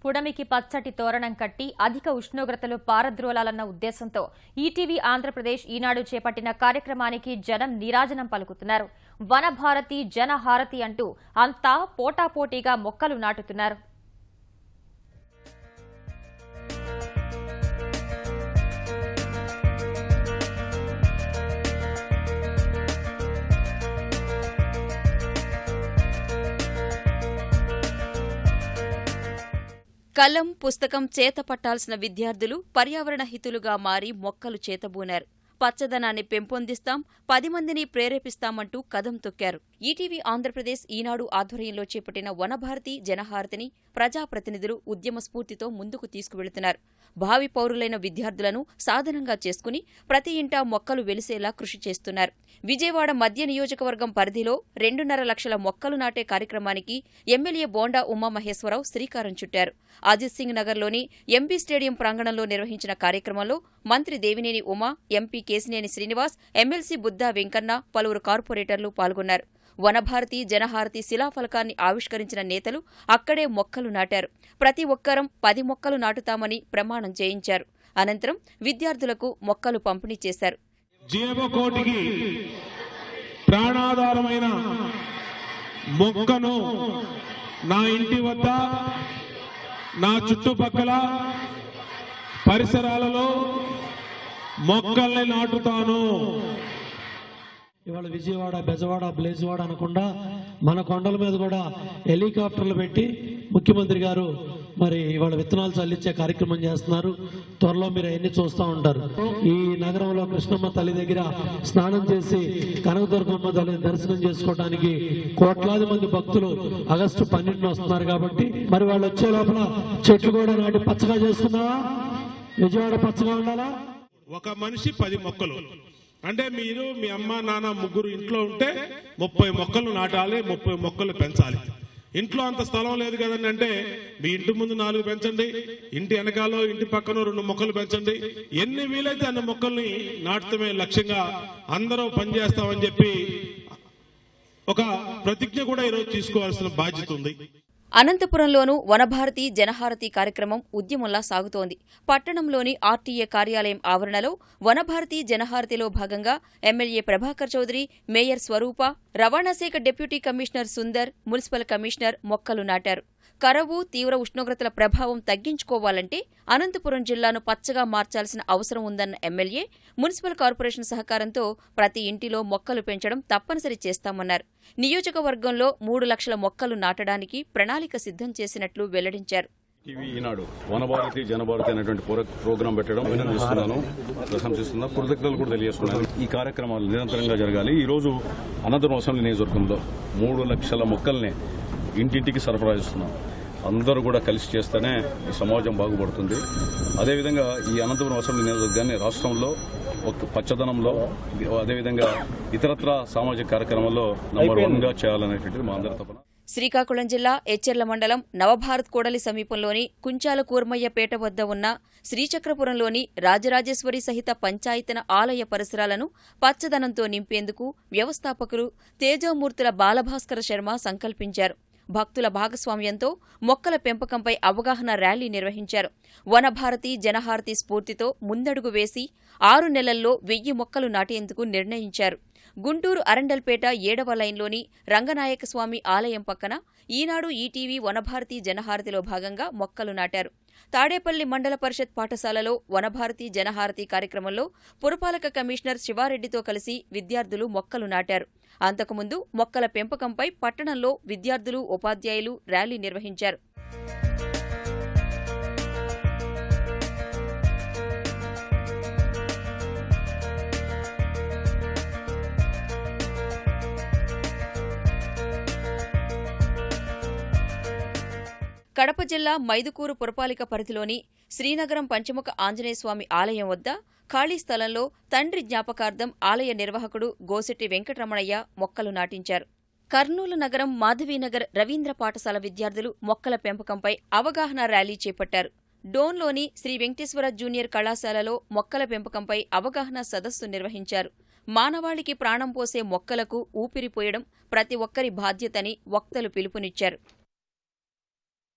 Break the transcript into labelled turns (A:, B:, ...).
A: పుడమికి పచ్చటి తోరణం కట్టి అధిక ఉష్ణోగ్రతలు పారద్రోలాలన్న ఉద్దేశంతో ఈటీవీ ఆంధ్రప్రదేశ్ ఈనాడు చేపట్టిన కార్యక్రమానికి జనం నీరాజనం పలుకుతున్నారు. వనభారతి జనహారతి అంటూ అంతా పోటాపోటీగా మొక్కలు నాటుతున్నారు.
B: కలం పుస్తకం చేత పట్టాల్సిన విద్యార్థులు పర్యావరణ హితులుగా మారి మొక్కలు చేతబూనారు. పచ్చదనాన్ని పెంపొందిస్తాం, 10 మందిని ప్రేరేపిస్తామంటూ కదం తొక్కారు. ఈటీవీ ఆంధ్రప్రదేశ్ ఈనాడు ఆధ్వర్యంలో చేపట్టిన వనభారతి జనహారతిని ప్రజాప్రతినిధులు ఉద్యమ స్ఫూర్తితో ముందుకు తీసుకువెళుతున్నారు. భావి పౌరులైన విద్యార్థులను సాధనంగా చేసుకుని ప్రతి ఇంటా మొక్కలు వెలిసేలా కృషి చేస్తున్నారు. విజయవాడ మధ్య నియోజకవర్గం పరిధిలో 2.5 లక్షల మొక్కలు నాటే కార్యక్రమానికి ఎమ్మెల్యే బోండా ఉమామహేశ్వరరావు శ్రీకారం చుట్టారు. అజిత్ సింగ్ నగర్లోని ఎంపీ స్టేడియం ప్రాంగణంలో నిర్వహించిన కార్యక్రమంలో మంత్రి దేవినేని ఉమా, ఎంపీ కేశినేని శ్రీనివాస్, ఎమ్మెల్సీ బుద్దా వెంకన్న, పలువురు కార్పొరేటర్లు పాల్గొన్నారు. వనభారతి జనహారతి శిలాఫలకాన్ని ఆవిష్కరించిన నేతలు అక్కడే మొక్కలు నాటారు. ప్రతి ఒక్కరం 10 మొక్కలు నాటుతామని ప్రమాణం చేయించారు. అనంతరం విద్యార్థులకు మొక్కలు పంపిణీ చేశారు.
C: జీవకోటికి ప్రాణాధారమైన మొక్కను నా ఇంటి వద్ద, నా చుట్టుపక్కల పరిసరాలలో మొక్కల్ని నాటుతాను.
D: ఇవాళ విజయవాడ, బెజవాడ, బ్లేజవాడ అనకుండా మన కొండల మీద కూడా హెలికాప్టర్లు పెట్టి ముఖ్యమంత్రి గారు మరి ఇవాళ విత్తనాలు చల్లించే కార్యక్రమం చేస్తున్నారు. త్వరలో మీరు అవన్నీ చూస్తూ ఉంటారు. ఈ నగరంలో కృష్ణమ్మ తల్లి దగ్గర స్నానం చేసి కనకదుర్గమ్మ తల్లి దర్శనం చేసుకోవడానికి కోట్లాది మంది భక్తులు ఆగస్టు 12న వస్తున్నారు. కాబట్టి మరి వాళ్ళు వచ్చే లోపల చెట్లు కూడా నాటి పచ్చగా చేసుకుందామా? విజయవాడ పచ్చగా ఉండాలా?
C: ఒక మనిషి 10 మొక్కలు అంటే మీరు మీ అమ్మ నాన్న ముగ్గురు ఇంట్లో ఉంటే 30 మొక్కలు నాటాలి, 30 మొక్కలు పెంచాలి. ఇంట్లో అంత స్థలం లేదు కదండి అంటే మీ ఇంటి ముందు 4 పెంచండి, ఇంటి వెనకాలో ఇంటి పక్కన 2 మొక్కలు పెంచండి. ఎన్ని వీలైతే అన్ని మొక్కల్ని నాటుతమే లక్ష్యంగా అందరూ పనిచేస్తామని చెప్పి ఒక ప్రతిజ్ఞ కూడా ఈరోజు తీసుకోవాల్సిన బాధ్యత ఉంది.
B: అనంతపురంలోనూ వనభారతి జనహారతి కార్యక్రమం ఉద్యమంలా సాగుతోంది. పట్టణంలోని ఆర్టీఏ కార్యాలయం ఆవరణలో వనభారతి జనహారతిలో భాగంగా ఎమ్మెల్యే ప్రభాకర్ చౌదరి, మేయర్ స్వరూప, రవాణా శాఖ deputy commissioner Sundar, municipal commissioner మొక్కలు నాటారు. కరవు, తీవ్ర ఉష్ణోగ్రతల ప్రభావం తగ్గించుకోవాలంటే అనంతపురం జిల్లాను పచ్చగా మార్చాల్సిన అవసరం ఉందన్న ఎమ్మెల్యే మున్సిపల్ కార్పొరేషన్ సహకారంతో ప్రతి ఇంటిలో మొక్కలు పెంచడం తప్పనిసరి చేస్తామన్నారు. నియోజకవర్గంలో 3 లక్షల మొక్కలు నాటడానికి ప్రణాళిక సిద్ధం చేసినట్లు వెల్లడించారు.
E: టీవీ ఈనాడు వనభారతి జనభారతి అనేటువంటి ప్రోగ్రాం పెట్టడం అభినందిస్తున్నాను, ప్రశంసిస్తున్నాను, కృతజ్ఞతలు కూడా తెలియజేస్తున్నాను. ఈ కార్యక్రమాలు నిరంతరంగా జరగాలి. ఈ రోజు అనంతపురం అసెంబ్లీ నియోజకవర్గంలో 3 లక్షల మొక్కల్ని ఇంటింటికి సరఫరా చేస్తున్నాం. అందరూ కూడా కలిసి చేస్తేనే ఈ సమాజం బాగుపడుతుంది. అదేవిధంగా ఈ అనంతపురం అసెంబ్లీ నియోజకవర్గాన్ని రాష్ట్రంలో ఒక పచ్చదనంలో, అదేవిధంగా ఇతరత్ర సామాజిక కార్యక్రమాల్లో నంబర్ 1గా చేయాలనేటువంటిది మా అందరి తపన.
B: శ్రీకాకుళం జిల్లా ఎచ్చెర్ల మండలం నవభారత్ కూడలి సమీపంలోని కుంచాల కూర్మయ్యపేట వద్ద ఉన్న శ్రీచక్రపురంలోని రాజరాజేశ్వరి సహిత పంచాయతన ఆలయ పరిసరాలను పచ్చదనంతో నింపేందుకు వ్యవస్థాపకులు తేజోమూర్తుల బాలభాస్కర శర్మ సంకల్పించారు. భక్తుల భాగస్వామ్యంతో మొక్కల పెంపకంపై అవగాహన ర్యాలీ నిర్వహించారు. వనభారతి జనహారతి స్ఫూర్తితో ముందడుగు వేసి 6 నెలల్లో 1000 మొక్కలు నాటేందుకు నిర్ణయించారు. గుంటూరు అరండల్పేట 7వ లైన్లోని రంగనాయకస్వామి ఆలయం పక్కన ఈనాడు ఈటీవీ వనభారతి జనహారతిలో భాగంగా మొక్కలు నాటారు. తాడేపల్లి మండల పరిషత్ పాఠశాలలో వనభారతి జనహారతి కార్యక్రమంలో పురపాలక కమిషనర్ శివారెడ్డితో కలిసి విద్యార్థులు మొక్కలు నాటారు. అంతకుముందు మొక్కల పెంపకంపై పట్టణంలో విద్యార్థులు, ఉపాధ్యాయులు ర్యాలీ నిర్వహించారు. కడప జిల్లా మైదుకూరు పురపాలిక పరిధిలోని శ్రీనగరం పంచముఖ ఆంజనేయస్వామి ఆలయం వద్ద ఖాళీ స్థలంలో తండ్రి జ్ఞాపకార్థం ఆలయ నిర్వాహకుడు గోసెట్టి వెంకటరమణయ్య మొక్కలు నాటించారు. కర్నూలు నగరం మాధవీనగర్ రవీంద్ర పాఠశాల విద్యార్థులు మొక్కల పెంపకంపై అవగాహన ర్యాలీ చేపట్టారు. డోన్లోని శ్రీ వెంకటేశ్వర జూనియర్ కళాశాలలో మొక్కల పెంపకంపై అవగాహన సదస్సు నిర్వహించారు. మానవాళికి ప్రాణం పోసే మొక్కలకు ఊపిరిపోయడం ప్రతి ఒక్కరి బాధ్యతని వక్తలు పిలుపునిచ్చారు.